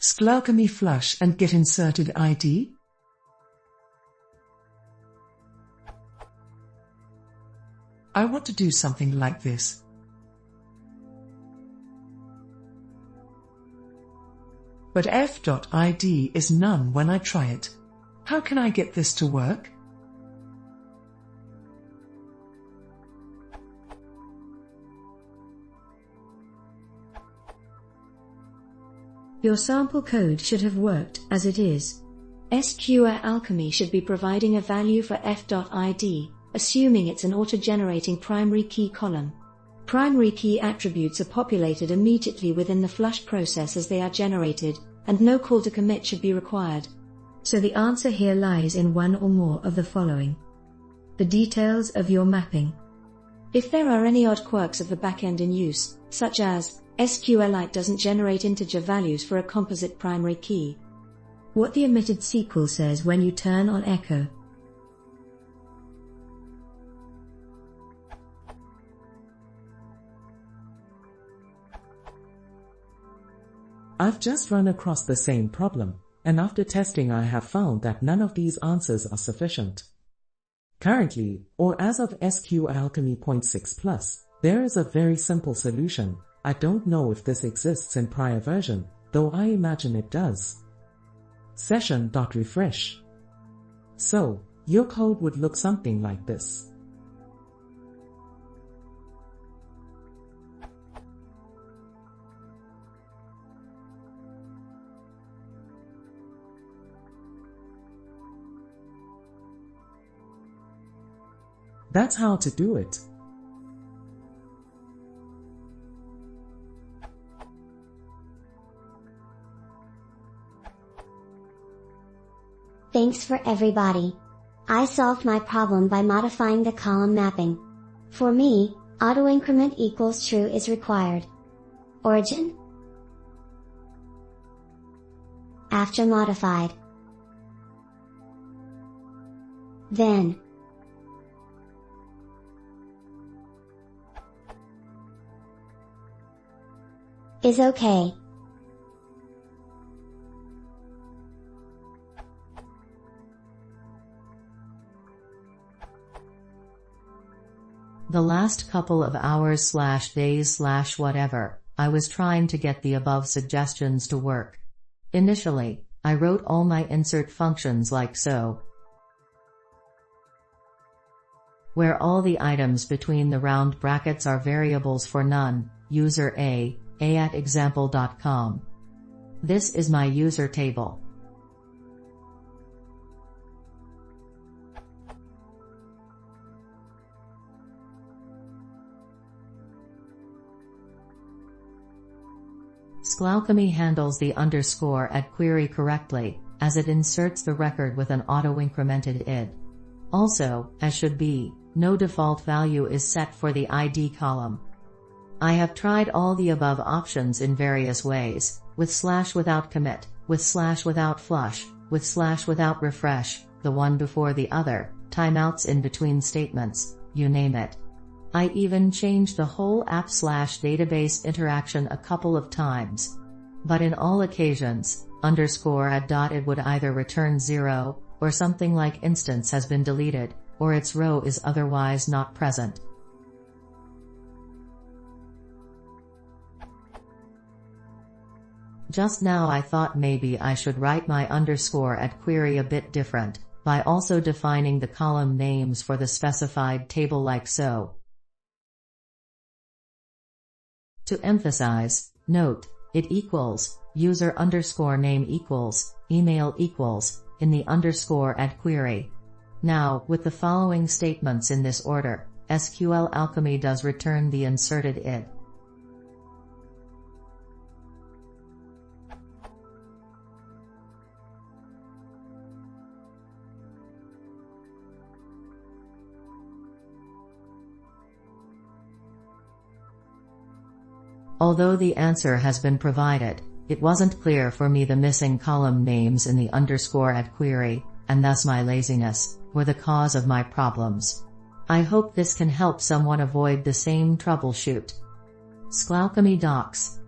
sqlalchemy flush and get inserted ID? I want to do something like this. But f.id is none when I try it. How can I get this to work? Your sample code should have worked as it is. sqlalchemy should be providing a value for f.id, assuming it's an auto-generating primary key column. Primary key attributes are populated immediately within the flush process as they are generated, and no call to commit should be required. So the answer here lies in one or more of the following. The details of your mapping. If there are any odd quirks of the backend in use, such as SQLite doesn't generate integer values for a composite primary key. What the emitted SQL says when you turn on echo. I've just run across the same problem, and after testing I have found that none of these answers are sufficient. Currently, or as of sqlalchemy 0.6+, there is a very simple solution. I don't know if this exists in prior version, though I imagine it does. Session.refresh. So, your code would look something like this. That's how to do it. Thanks for everybody. I solved my problem by modifying the column mapping. For me, auto-increment equals true is required. Origin. After modified. Then. Is okay. The last couple of hours/days/whatever, I was trying to get the above suggestions to work. Initially, I wrote all my insert functions like so, where all the items between the round brackets are variables for none, user A at example.com. This is my user table. sqlalchemy handles the underscore at query correctly, as it inserts the record with an auto-incremented id. Also, as should be, no default value is set for the ID column. I have tried all the above options in various ways, with / without commit, with / without flush, with / without refresh, the one before the other, timeouts in between statements, you name it. I even changed the whole app/database interaction a couple of times. But in all occasions, _add.id would either return 0, or something like instance has been deleted, or its row is otherwise not present. Just now I thought maybe I should write my _at query a bit different, by also defining the column names for the specified table like so. To emphasize, note, it equals, user _name equals, email equals, in the _at query. Now, with the following statements in this order, sqlalchemy does return the inserted id. Although the answer has been provided, it wasn't clear for me the missing column names in the _at query, and thus my laziness, were the cause of my problems. I hope this can help someone avoid the same troubleshoot. sqlalchemy docs.